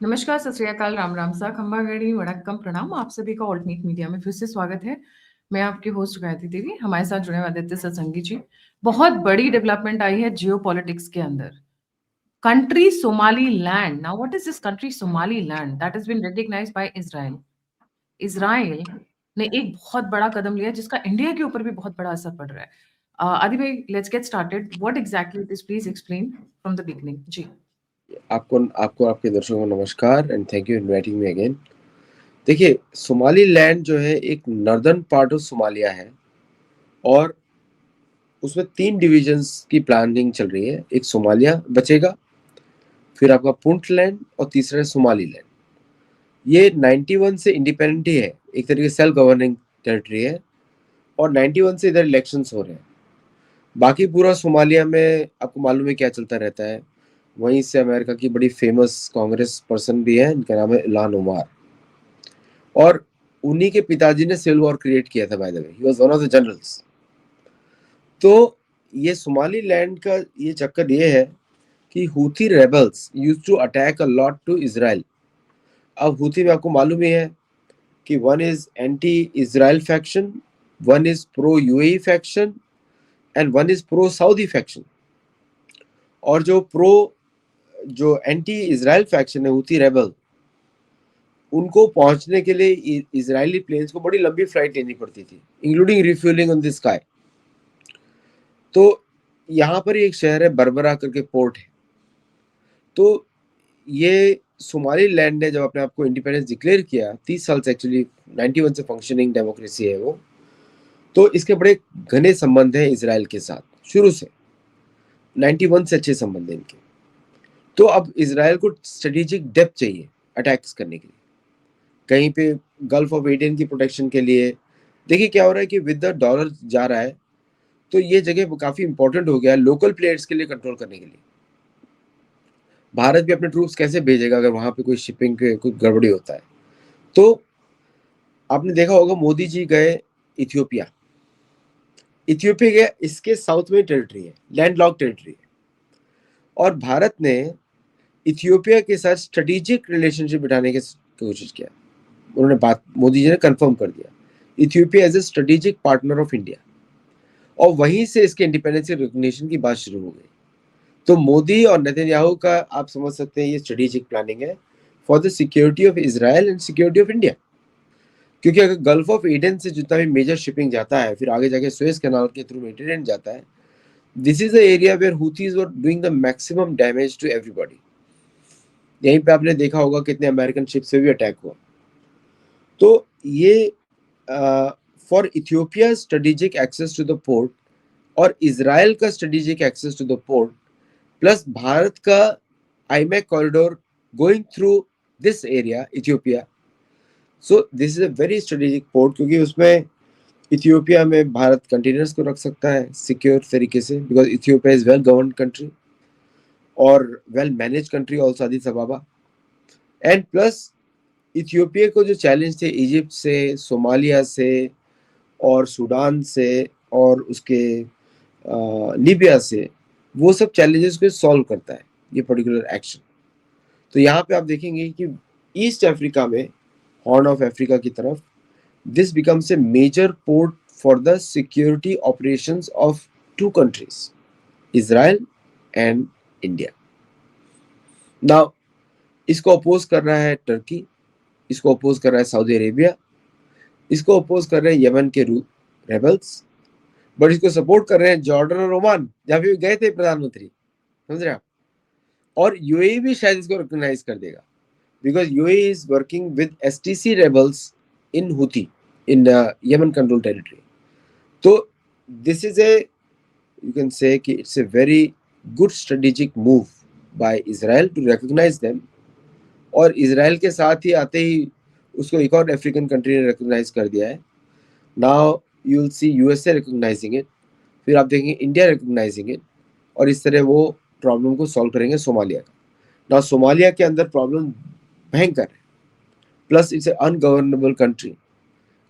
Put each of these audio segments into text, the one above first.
नमस्कार, सत श्री अकाल, राम राम सा, खंबा गणी, वड़क्कम, प्रणाम। आप सभी का ऑल्टरनेट मीडिया में फिर से स्वागत है। मैं आपकी होस्ट गायत्री देवी, हमारे साथ जुड़े हुए आदित्य सत्संगी जी। बहुत बड़ी डेवलपमेंट आई है जियो पॉलिटिक्स के अंदर। Country Somaliland, now what is this country Somaliland that has been recognized by Israel. Israel ने एक बहुत बड़ा कदम लिया जिसका इंडिया के ऊपर भी बहुत बड़ा असर पड़ रहा है। आदि भाई, let's get started. What exactly it is, please explain from the beginning जी। आपको आपको आपके दर्शकों को नमस्कार and thank you inviting me again. देखिए, सोमाली लैंड जो है एक नॉर्दर्न पार्ट ऑफ सोमालिया है और उसमें 3 डिविजन्स की प्लानिंग चल रही है। एक सोमालिया बचेगा, फिर आपका पुंटलैंड और तीसरा है सोमाली लैंड। ये 91 से इंडिपेंडेंट ही है, एक तरीके से सेल्फ गवर्निंग टेरिटरी है और 91 से इधर इलेक्शंस हो रहे हैं। बाकी पूरा सोमालिया में आपको मालूम है क्या चलता रहता है। वहीं से अमेरिका की बड़ी फेमस कांग्रेस पर्सन भी है, इनका नाम है इल्हान ओमार, और उन्हीं के पिताजी ने सिविल वॉर क्रिएट किया था। By the way, he was one of the generals. तो ये सोमाली लैंड का ये चक्कर ये है कि Houthi rebels used to attack a lot to Israel. अब हूथी में आपको मालूम ही है कि one is anti Israel faction, one is pro UAE faction and one is pro Saudi faction. और जो एंटी इजराइल फैक्शन है हूथी रेबल, उनको पहुंचने के लिए इजरायली प्लेन्स को बड़ी लंबी फ्लाइट लेनी पड़ती थी, including refuelling on the sky. तो यहाँ पर एक शहर है बरबरा करके, पोर्ट है। तो ये सोमाली लैंड ने जब अपने आप को इंडिपेंडेंस डिक्लेयर किया 30 साल से, एक्चुअली 91 से फंक्शनिंग डेमोक्रेसी है वो, तो इसके बड़े घने संबंध हैं इसराइल के साथ शुरू से। 91 से अच्छे संबंध हैं इनके। तो अब इसराइल को स्ट्रेटेजिक डेप्थ चाहिए अटैक्स करने के लिए, कहीं पे गल्फ ऑफ एडन की प्रोटेक्शन के लिए। देखिए क्या हो रहा है कि विद द डॉलर जा रहा है, तो ये जगह काफी इंपॉर्टेंट हो गया है लोकल प्लेयर्स के लिए कंट्रोल करने के लिए। भारत भी अपने ट्रूप्स कैसे भेजेगा अगर वहां पे कोई शिपिंग के कोई गड़बड़ी होता है। तो आपने देखा होगा मोदी जी गए इथियोपिया। इथियोपिया गया, इसके साउथ में टेरिटरी है, लैंडलॉक टेरिटरी है, और भारत ने इथियोपिया के साथ स्ट्रेटेजिक रिलेशनशिप बिठाने की कोशिश किया। उन्होंने बात, मोदी जी ने कंफर्म कर दिया, Ethiopia as a strategic partner of India. और वहीं से इसके इंडिपेंडेंस रिकॉग्निशन की बात शुरू हो गई। तो मोदी और नेतन्याहू का आप समझ सकते हैं ये स्ट्रेटेजिक प्लानिंग है for the security of Israel and security of India. क्योंकि अगर गल्फ ऑफ एडन से जितना भी मेजर शिपिंग जाता है, फिर आगे जाके सुएज कैनाल के थ्रू मेडिटेरेनियन जाता है, this is the area where Houthis were doing the maximum damage to everybody. यहीं पे आपने देखा होगा कितने अमेरिकन शिप से भी अटैक हुआ। तो ये for Ethiopia strategic access to the port और इजराइल का strategic access to the port, plus Bharat का IMEC corridor going through this area Ethiopia. So this is a very strategic port, क्योंकि उसमें इथियोपिया में भारत कंटेनर्स को रख सकता है सिक्योर तरीके से, because Ethiopia is well govern country और वेल मैनेज कंट्री ऑल्सो, आदि सबाबा। एंड प्लस इथियोपिया को जो चैलेंज थे इजिप्ट से, सोमालिया से और सूडान से और उसके लीबिया से, वो सब चैलेंजेस को सॉल्व करता है ये पर्टिकुलर एक्शन। तो यहाँ पे आप देखेंगे कि ईस्ट अफ्रीका में, हॉर्न ऑफ अफ्रीका की तरफ, this becomes a major port for the security operations of 2 countries, Israel and India. Now इसको अपोज कर रहा है टर्की, इसको अपोज कर रहा है सऊदी अरेबिया, इसको अपोज कर रहे हैं यमन के रेबल्स, बट इसको सपोर्ट कर रहे हैं जॉर्डन और ओमान, जहां पे गए थे प्रधानमंत्री, समझ रहे आप। और यूएई भी शायद इसको रिकॉग्नाइज कर देगा, because UAE is working with STC rebels in Houthi in Yemen control territory. तो this is a, you can say कि it's a very good strategic move by Israel to recognise them. और Israel के साथ ही आते ही उसको एक और African country ने रिकॉग्नाइज कर दिया है। Now you will see USA recognizing it, फिर आप देखेंगे इंडिया रिकॉग्नाइजिंग इट, और इस तरह वो प्रॉब्लम को सॉल्व करेंगे सोमालिया का। ना सोमालिया के अंदर प्रॉब्लम भयंकर है, plus it's a ungovernable country.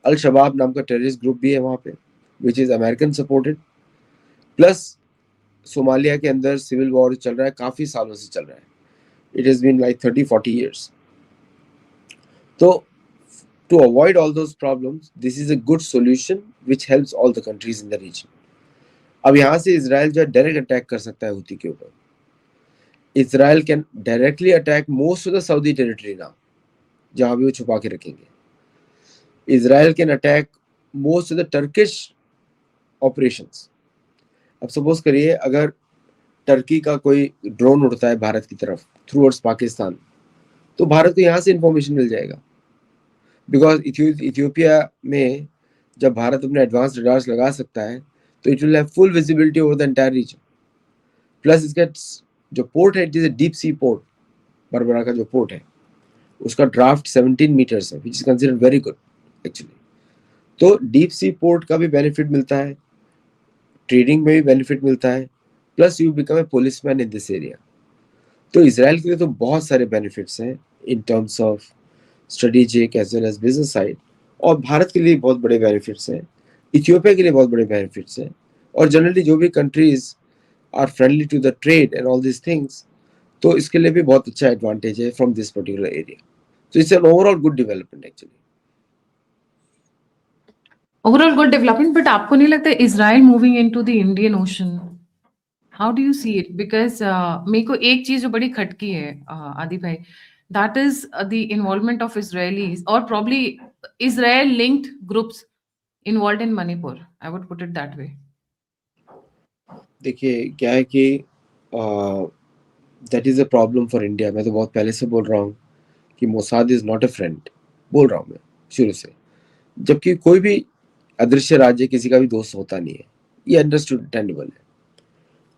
अल शबाब नाम का टेररिस्ट ग्रुप भी है वहाँ पे, which is American supported. Plus Somalia के अंदर सिविल वॉर चल रहा है, काफ़ी सालों से चल रहा है। It has been like 30-40 years। तो to avoid all those problems, this is a good solution which helps all the countries in the region. अब यहाँ से इसराइल जो है डायरेक्ट अटैक कर सकता है हूती के ऊपर. Israel can directly attack most of the Saudi territory now, जहां भी वो छुपा के रखेंगे. Israel can attack most of the Turkish operations. अब सपोज करिए अगर टर्की का कोई ड्रोन उड़ता है भारत की तरफ थ्रूअर्ड्स पाकिस्तान, तो भारत को यहाँ से इंफॉर्मेशन मिल जाएगा. बिकॉज इथियोपिया में जब भारत अपने एडवांस रडार्स लगा सकता है तो it will have full visibility over the entire region. Plus इसका जो पोर्ट है it is a deep sea port. Berbera का जो पोर्ट है उसका ड्राफ्ट 17 मीटर्स है, which is considered very good actually. तो डीप सी पोर्ट का भी बेनिफिट मिलता है, ट्रेडिंग में भी बेनिफिट मिलता है, plus you become a policeman in this area. तो इसराइल के लिए तो बहुत सारे बेनिफिट्स हैं in terms of strategic as well as business side, और भारत के लिए बहुत बड़े बेनिफिट्स हैं, इथियोपिया के लिए बहुत बड़े बेनिफिट्स हैं, और जनरली जो भी countries are friendly to the trade and all this things, तो इसके लिए भी बहुत अच्छा एडवांटेज है फ्रॉम दिस पर्टिकुलर एरिया. तो it's an overall good development actually. Overall good development, but आपको नहीं लगता Israel moving into the Indian Ocean, how do you see it? Because मेरे को एक चीज जो बड़ी खटकी है आदि भाई, that is the involvement of Israelis और probably Israel linked groups involve in Manipur. I would put it that way. देखिए क्या है कि that is a problem for India. मैं तो बहुत पहले से बोल रहा हूँ कि Mossad is not a friend, बोल रहा हूँ मैं शुरू से. जबकि कोई भी अदृश्य राज्य किसी का भी दोस्त होता नहीं है, ये अंडरस्टैंडेबल है.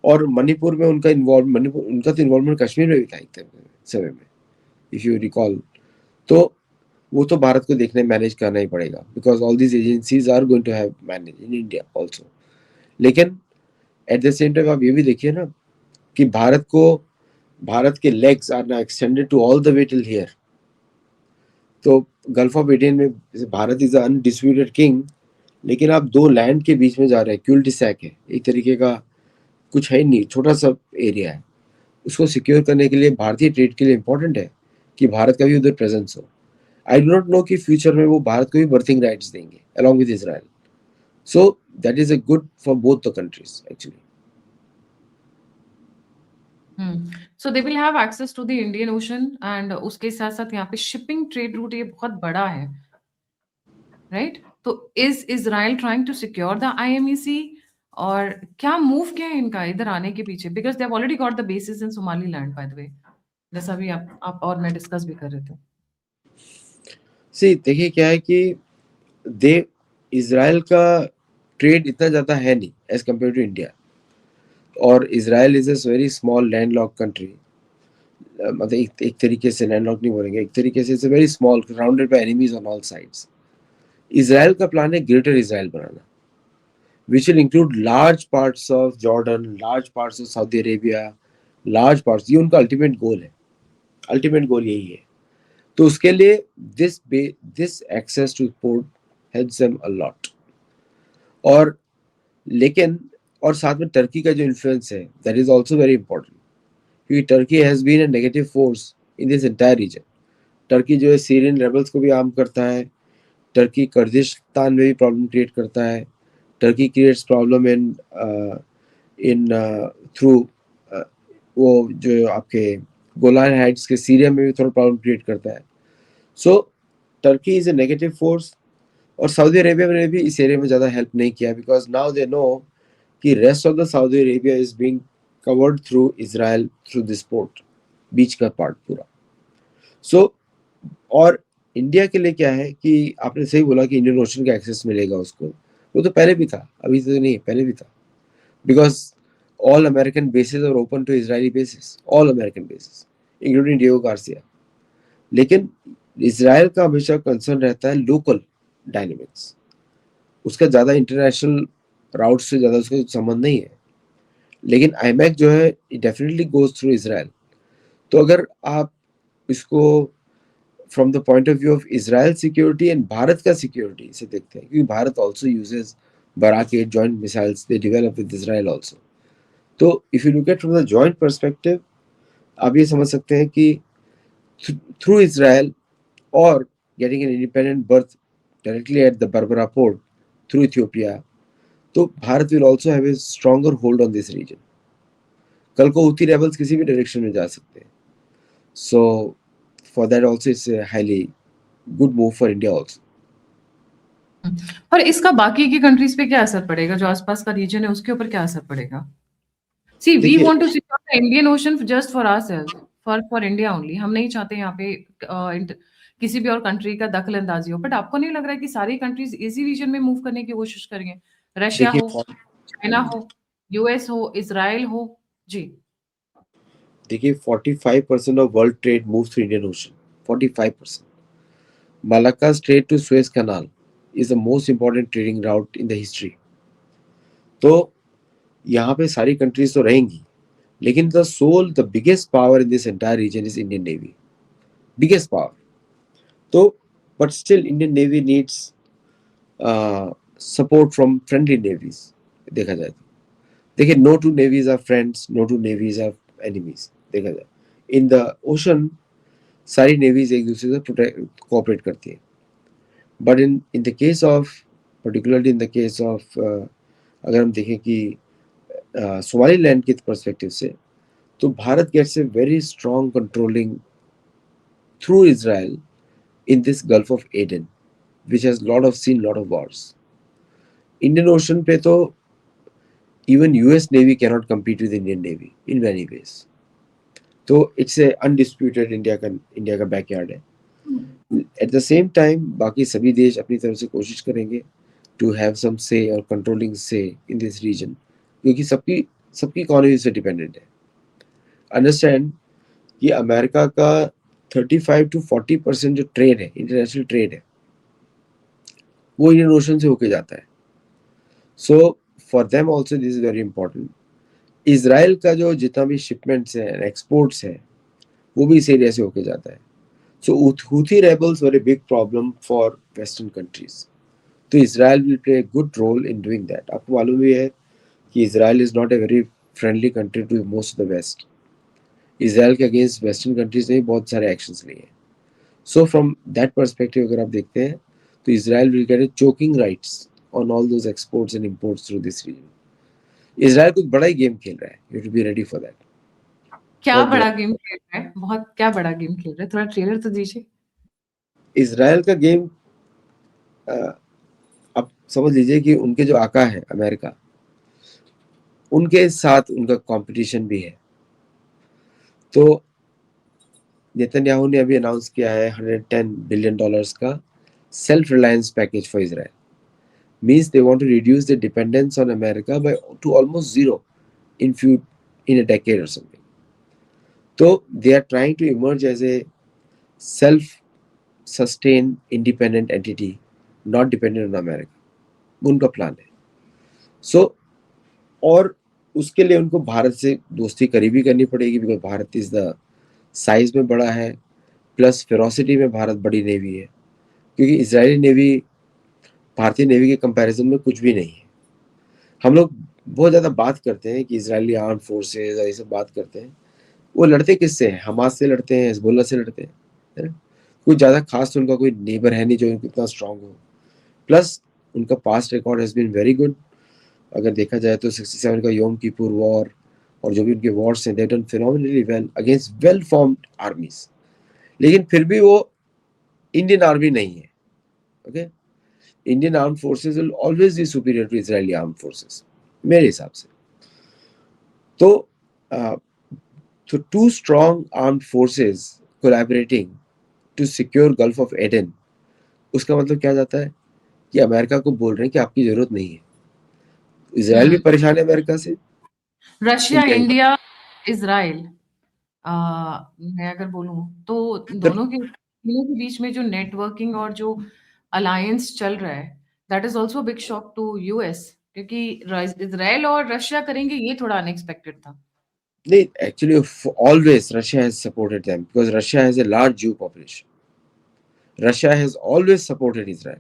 और मणिपुर में उनका उनका तो इन्वॉल्वमेंट कश्मीर में भी था एक समय में, इफ यू रिकॉल. तो वो तो भारत को देखने मैनेज करना ही पड़ेगा, because all these agencies are going to have manage in India also. लेकिन एट द सेम टाइम आप ये भी देखिए ना कि भारत के legs are now extended to all the way till here. तो गल्फ ऑफ एडेन में भारत इज अनडिस्प्यूटेड किंग, लेकिन आप दो लैंड के बीच में जा रहे हैं. क्यूल डिसैक है एक तरीके का, कुछ है नहीं, छोटा सा एरिया है. उसको सिक्योर करने के लिए भारतीय ट्रेड के लिए इंपॉर्टेंट है कि भारत का भी उधर प्रेजेंस हो. आई डू नॉट नो कि फ्यूचर में वो भारत को भी बर्थिंग राइट्स देंगे along with Israel. So that is a good for both the countries actually. So they will have access to the Indian Ocean, and उसके साथ साथ यहाँ पे शिपिंग ट्रेड रूट ये बहुत बड़ा है, राइट? तो is Israel trying to secure the IMEC, और क्या मूव क्या है इनका इधर आने के पीछे? Because they have already got the basis in Somaliland, by the way, जैसा भी आप और मैं डिस्कस भी कर रहे थे. सी देखिए क्या है कि दे इजराइल का ट्रेड इतना ज़्यादा है नहीं एज कम्पेयर टू इंडिया, और Israel is a very small land lock country. मतलब एक तरीके से लैंड लॉक नहीं बोलेंगे, एक तरीके से it's a very small surrounded by enemies on all sides. Israel का प्लान है greater Israel banana, which will include large parts of Jordan, large parts of Saudi Arabia, large parts. ये उनका ultimate goal है, ultimate goal यही है. तो उसके लिए this access to port helps them a lot. और लेकिन और साथ में टर्की का जो इन्फ्लुएंस है that is also very important, क्योंकि Turkey has been a negative force in this entire region. Turkey जो है सीरियन रेबल्स को भी आर्म करता है, टर्की कुर्दिस्तान में भी प्रॉब्लम क्रिएट करता है, Turkey creates problem in through वो जो आपके गोलान हाइट्स के सीरिया में भी थोड़ा प्रॉब्लम क्रिएट करता है. So Turkey is a negative force. और सऊदी अरेबिया ने भी इस एरिया में ज़्यादा हेल्प नहीं किया, बिकॉज नाउ दे नो कि rest of the Saudi Arabia is being covered through Israel through this port, बीच का पार्ट पूरा. सो और इंडिया के लिए क्या है कि आपने सही बोला कि इंडियन ओशन का एक्सेस मिलेगा उसको, वो तो पहले भी था, अभी तो नहीं, पहले भी था. Because all American bases are open to Israeli bases, all American bases including Diego Garcia. लेकिन इसराइल का हमेशा कंसर्न रहता है लोकल डायनेमिक्स, उसका ज़्यादा इंटरनेशनल राउट से ज़्यादा उसका संबंध नहीं है. लेकिन आईमैक जो है डेफिनेटली गोज थ्रू इसराइल. तो अगर आप इसको from the point of view of Israel security and Bharat का सिक्योरिटी से देखते हैं, क्योंकि Bharat also uses Barak 8 joint missiles they develop with Israel also. तो if you look at from the joint perspective, आप ये समझ सकते हैं कि थ्रू इसराइल और getting an independent berth directly at the Berbera port through Ethiopia, तो Bharat will also have a stronger hold on this region. कल को हुती रेबल्स किसी भी डायरेक्शन में जा सकते हैं. So for that also it's a highly good move for India also. और इसका बाकी की कंट्रीज पे क्या असर पड़ेगा? जो आसपास का रीजन है उसके ऊपर क्या असर पड़ेगा? See, we देखिए want to secure the Indian Ocean just for ourselves, for India only. हम नहीं चाहते यहाँ पे किसी भी और कंट्री का दखल अंदाजी हो. बट आपको नहीं लग रहा है कि सारी कंट्रीज इसी रीजन में मूव करने की कोशिश करेंगे? रशिया देखिए हो, चाइना हो, यूएस हो, इजराइल हो. जी. देखिए 45% of world trade moves through Indian Ocean. 45%. Malacca Strait to Suez Canal is the most important trading route in the history. तो यहाँ पे सारी कंट्रीज तो रहेंगी, लेकिन the biggest power in this entire region is Indian Navy. Biggest power. तो but still Indian Navy needs support from friendly navies. देखा जाए तो देखिए, no two navies are friends, no two navies are enemies. देखा जाए in the ocean सारी navies एक दूसरे से cooperate करती है. But in the case of particularly in the case of अगर हम देखें कि सोमालीलैंड के पर्सपेक्टिव से, तो Bharat gets a very strong controlling through Israel in this Gulf of Aden, which has seen lot of wars. Indian Ocean पे तो even US Navy cannot compete with Indian Navy in many ways. तो it's a undisputed India का backyard है. At the same time बाकी सभी देश अपनी तरफ से कोशिश करेंगे to have some say or controlling say in this region, क्योंकि सबकी इकोनॉमी से डिपेंडेंट है. अंडरस्टैंड कि अमेरिका का 35 to 40% जो ट्रेड है, इंटरनेशनल ट्रेड है, वो इंडियन ओशन से होके जाता है. So for them also this is very important. Israel का जो जितना भी शिपमेंट्स है, एक्सपोर्ट्स है, वो भी इस एरिया से होके जाता है. So Houthi rebels were a big problem for western countries. तो Israel will play a good role in doing that. आपको मालूम भी है कि Israel is not a very friendly country to most of the west. Israel के against western countries ने बहुत सारे एक्शंस लिए हैं. सो फ्रॉम दैट पर्सपेक्टिव अगर आप देखते हैं तो Israel will get a choking rights on all those exports and imports through this region. Israel कुछ बड़ा ही गेम खेल रहा है. You to be ready for that. क्या बड़ा गेम खेल रहा है? बहुत क्या बड़ा गेम खेल रहा है? थोड़ा ट्रेलर तो दीजिए. इसराइल का गेम आप समझ लीजिए कि उनके जो आका है अमेरिका, उनके साथ उनका कंपटीशन भी है. तो नेतन्याहू ने अभी अनाउंस किया है $110 बिलियन का self reliance package for Israel. Means they want to reduce the dependence on America to almost zero in a decade or something. So they are trying to emerge as a self-sustained independent entity, not dependent on America. उनका plan है. So और उसके लिए उनको भारत से दोस्ती करीबी करनी पड़ेगी, because Bharat is the size में बड़ा है, प्लस फेरोसिटी में भारत बड़ी नेवी है. क्योंकि इजरायली नेवी भारतीय नेवी के कंपैरिजन में कुछ भी नहीं है. हम लोग बहुत ज़्यादा बात करते हैं कि इजरायली आर्म फोर्सेज और ये सब बात करते हैं. वो लड़ते किससे हैं? हमास से लड़ते हैं, हिजबुल्लाह से लड़ते हैं, है ना. कुछ ज़्यादा खास तो उनका कोई नेबर है नहीं जो इतना स्ट्रांग हो. प्लस उनका past record has been very good. अगर देखा जाए तो 67 का योम किपुर वॉर और जो भी उनके वॉर्स हैं, they done phenomenally well against well formed armies. लेकिन फिर भी वो इंडियन आर्मी नहीं है. Okay, Indian arm forces will always be superior to Israeli arm forces मेरे हिसाब से. तो two strong armed forces collaborating to secure gulf of Aden, उसका मतलब क्या जाता है कि अमेरिका को बोल रहे हैं कि आपकी जरूरत नहीं है. इजराइल भी परेशान है अमेरिका से. रशिया, इंडिया, इजराइल, मैं अगर बोलूं तो तीनों के बीच में जो नेटवर्किंग और जो अलायंस चल रहा है, that is also big shock to US. क्योंकि इजराइल और रशिया करेंगे ये थोड़ा अनएक्सपेक्टेड था. नहीं, actually always Russia has supported them because Russia has a large Jew population. Russia has always supported Israel,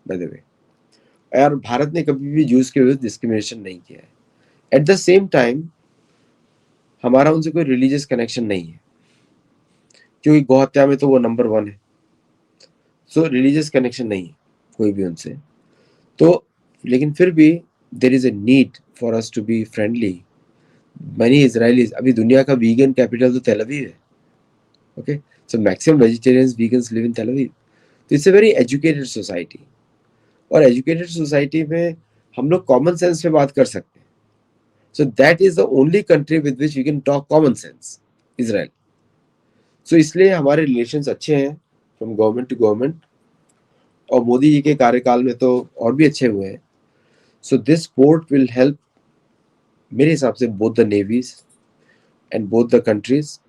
by the way. और भारत ने कभी भी जूस के विरुद्ध डिस्क्रिमिनेशन नहीं किया है. एट द सेम टाइम हमारा उनसे कोई रिलीजियस कनेक्शन नहीं है, क्योंकि गौ हत्या में तो वो नंबर 1 है. सो रिलीजियस कनेक्शन नहीं है कोई भी उनसे, तो लेकिन फिर भी there is a need for us to be friendly. many Israelis, अभी दुनिया का वीगन कैपिटल तो तेल अवीव है, okay, so maximum vegetarians vegans live in तेल अवीव। तो it's a very educated society, और एजुकेटेड सोसाइटी में हम लोग कॉमन सेंस पे बात कर सकते हैं। So that is the only country with which we can talk common sense, Israel. So इसलिए हमारे रिलेशंस अच्छे हैं फ्रॉम गवर्नमेंट टू गवर्नमेंट, और मोदी जी के कार्यकाल में तो और भी अच्छे हुए हैं। So this port will help मेरे हिसाब से both the navies and both the countries,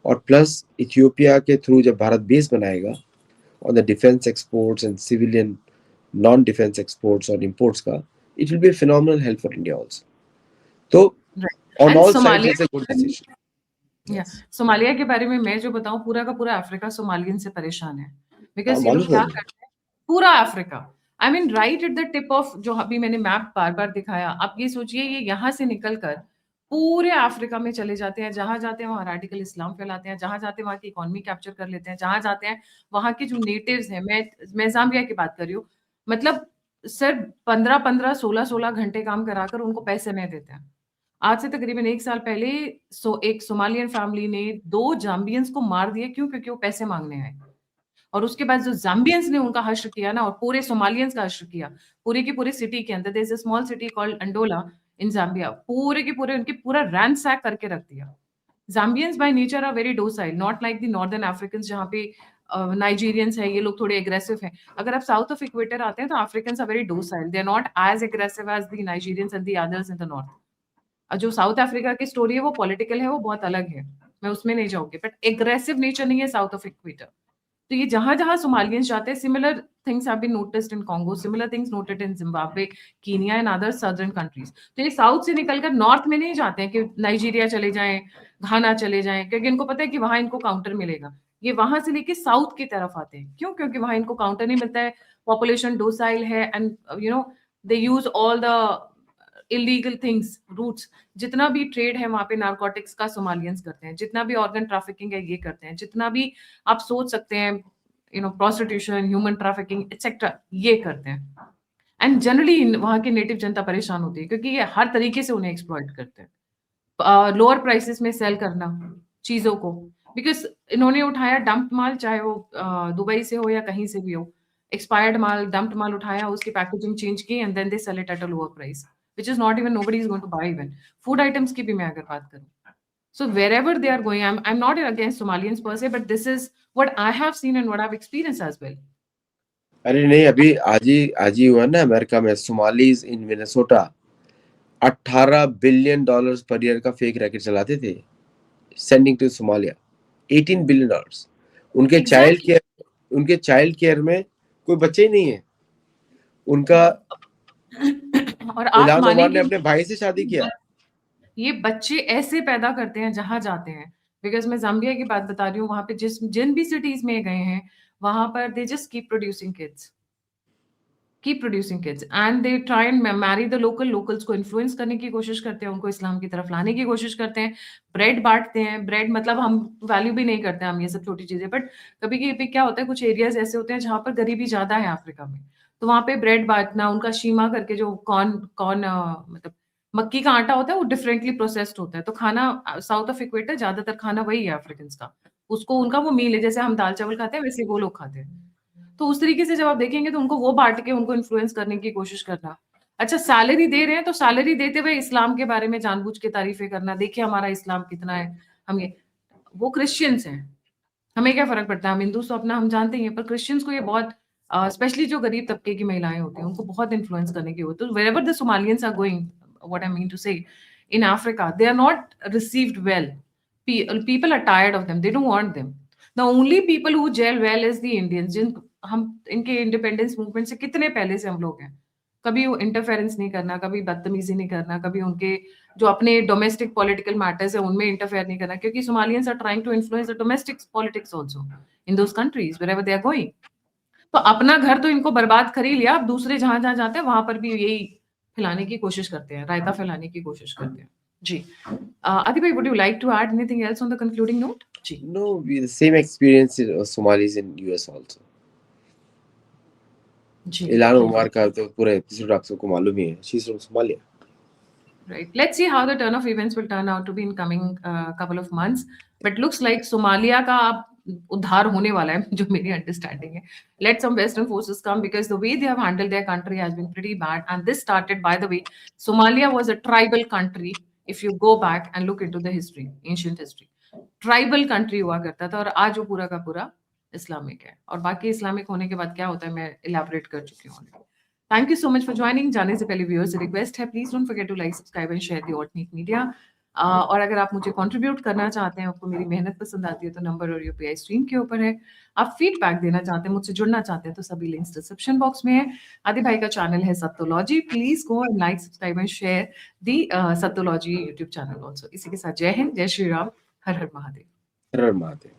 और प्लस इथियोपिया के थ्रू जब भारत बेस बनाएगा on the defense exports and civilian non-defense exports or imports का, it will be a phenomenal help for India also. तो on and all sides Somalia it's a good decision. या Yes. Somalia के बारे में मैं जो बताऊं, पूरा का पूरा अफ्रीका सोमालियन से परेशान है, बिकॉज ये लोग मालूम क्या है। करते हैं, पूरा Africa, I mean right at the tip of, जो अभी मैंने मैप बार बार दिखाया, आप ये सोचिए ये यहाँ से निकल कर पूरे अफ्रीका में चले जाते हैं, जहां जाते हैं वहां रेडिकल इस्लाम फैलाते हैं, जहां जाते हैं वहां की इकोनॉमी कैप्चर कर लेते हैं, जहां जाते हैं वहां के जो नेटिव्स हैं, मैं जाम्बिया की बात कर रही हूँ, मतलब सर 15-15 16-16 घंटे काम कराकर उनको पैसे नहीं देते हैं। आज से तकरीबन 1 साल पहले एक सोमालियन फैमिली ने 2 जाम्बियंस को मार दिया, क्यों? क्योंकि वो पैसे मांगने आए। और उसके बाद जो जाम्बियंस ने उनका हश्र किया ना, और पूरे सोमालियंस का हश्र किया, पूरी की पूरी सिटी के अंदर, there is a small city called Ndola in Zambia, पूरे के पूरे उनके पूरा रैंसैक करके रख दिया। Zambians by nature are very docile, not like the northern Africans जहाँ पे नाइजीरियंस है, ये लोग थोड़े एग्रेसिव हैं। अगर आप साउथ ऑफ इक्वेटर आते हैं तो Africans are very docile, they are not as aggressive as the Nigerians and the others in the north. जो साउथ अफ्रीका की स्टोरी है वो पॉलिटिकल है, वो बहुत अलग है, मैं उसमें नहीं जाऊंगी, बट एग्रेसिव नेचर नहीं है साउथ ऑफ इक्वेटर। तो ये जहां जहां सोमालियंस जाते हैं, similar things have been noticed in Congo, similar things noted in Zimbabwe, Kenya and other southern countries. तो ये साउथ से निकलकर नॉर्थ में नहीं जाते हैं कि नाइजीरिया चले जाएं, घाना चले जाएं, क्योंकि इनको पता है कि वहां इनको काउंटर मिलेगा। ये वहां से लेके साउथ की तरफ आते हैं, क्यों? क्योंकि वहां इनको काउंटर नहीं मिलता है, पॉपुलेशन डोसाइल है, and they use all the illegal things, routes, जितना भी ट्रेड है वहां पे नारकोटिक्स का सोमालियंस करते हैं, जितना भी ऑर्गन ट्रैफिकिंग है ये करते हैं, जितना भी आप सोच सकते हैं, प्रोस्टिट्यूशन, ह्यूमन ट्रैफिकिंग एक्सेट्रा, ये करते हैं। एंड जनरली वहां की नेटिव जनता परेशान होती है, क्योंकि ये हर तरीके से उन्हें एक्सप्लॉइट करते हैं, लोअर प्राइसेस में सेल करना चीजों को, बिकॉज इन्होंने उठाया डंप माल, चाहे वो दुबई से हो या कहीं से भी हो, एक्सपायर्ड माल, डंप्ड माल उठाया, उसकी पैकेजिंग चेंज की, and then they sell it at a lower price, which is not even nobody is going to buy even. Food items की भी मैं अगर बात करूं, so wherever they are going, I'm not against Somalians per se, but this is what I have seen and what I've experienced as well. अरे नहीं, अभी आज ही हुआ ना अमेरिका में, Somalis in Minnesota $18 billion per year का fake racket चलाते थे, sending to Somalia, $18 billion. Exactly. उनके चाइल्ड केयर में कोई बच्चे ही नहीं है। उनका और आप इल्हान ओमार ने मानेंगे अपने भाई से शादी किया। ये बच्चे ऐसे पैदा करते हैं जहां जाते हैं, बिकॉज मैं जाम्बिया की बात बता रही हूँ, वहां पे जिन भी सिटीज में गए हैं, वहां पर they just keep producing kids and they try and marry the locals को इन्फ्लुएंस करने की कोशिश करते हैं, उनको इस्लाम की तरफ लाने की कोशिश करते हैं, ब्रेड बांटते हैं। ब्रेड मतलब हम वैल्यू भी नहीं करते हम ये सब छोटी चीजें, बट कभी कभी क्या होता है, कुछ एरियाज ऐसे होते हैं जहां पर गरीबी ज्यादा है अफ्रीका में, तो वहां पे ब्रेड बांटना, उनका शीमा करके जो कॉर्न कॉर्न मतलब मक्की का आटा होता है, वो डिफरेंटली प्रोसेस्ड होता है, तो खाना साउथ ऑफ इक्वेटर ज्यादातर खाना वही है अफ्रीकन का, उसको उनका वो मील है, जैसे हम दाल चावल खाते हैं वैसे वो लोग खाते हैं। तो उस तरीके से जब आप देखेंगे तो उनको वो बांट के उनको इन्फ्लुएंस करने की कोशिश करना। अच्छा, सैलरी दे रहे हैं तो सैलरी देते हुए इस्लाम के बारे में जानबूझ के तारीफें करना, देखिए हमारा इस्लाम कितना है, हम ये, वो क्रिश्चियंस हैं, हमें क्या फर्क पड़ता है, हम हिंदू तो अपना हम जानते ही हैं, पर क्रिश्चियंस को ये बहुत, स्पेशली जो गरीब तबके की महिलाएं होती हैं, उनको बहुत इन्फ्लुएंस करने की होती है। तो wherever the Somalians are going, what I mean to say, in Africa they are not received well, people are tired of them, they don't want them. The only people who gel well is the Indians, जिन हम इनके independence movement से कितने पहले से हम लोग हैं, कभी वो इंटरफेरेंस नहीं करना, कभी बदतमीजी नहीं करना, कभी उनके जो अपने डोमेस्टिक पॉलिटिकल मैटर्स है उनमें इंटरफेयर नहीं करना, क्योंकि Somalians are trying to influence the domestic politics also in those countries wherever they are going. तो अपना घर तो इनको बर्बाद कर ही लिया, अब दूसरे जहां जहां जाते हैं वहां पर भी यही फैलाने की कोशिश करते हैं, रायता फैलाने की कोशिश करते हैं। जी, आदि भाई, would you like to add anything else on the concluding note? जी। No, we the same experience of Somalis in US also. जी इल्हान उमर का तो पूरा एपिसोड आप सबको मालूम ही है, she is from Somalia. Right. Let's see how the turn of events will turn out to be in coming couple of months. But looks like Somalia का अब उद्धार होने वाला है, जो मेरी understanding है. Let some Western forces come because the way they have handled their country has been pretty bad. And this started, by the way, Somalia was a tribal country. If you go back and look into the history, ancient history, tribal country हुआ करता था और आज वो पूरा का पूरा Islamic है. और बाकी इस्लामिक होने के बाद क्या होता है मैं elaborate कर चुकी हूँ. Thank you so much for joining. जाने से पहले व्यूअर्स से रिक्वेस्ट है, please don't forget to like, subscribe and share the alternate media. और अगर आप मुझे कंट्रीब्यूट करना चाहते हैं, आपको मेरी मेहनत पसंद आती है, तो नंबर और यूपीआई स्क्रीन के ऊपर है। आप फीडबैक देना चाहते हैं, मुझसे जुड़ना चाहते हैं, तो सभी लिंक्स डिस्क्रिप्शन बॉक्स में है। आदि भाई का चैनल है Sattology, please go and like, subscribe and share the Sattology YouTube channel also. इसी के साथ जय हिंद, जय श्री राम, हर हर महादेव। हर हर महादेव।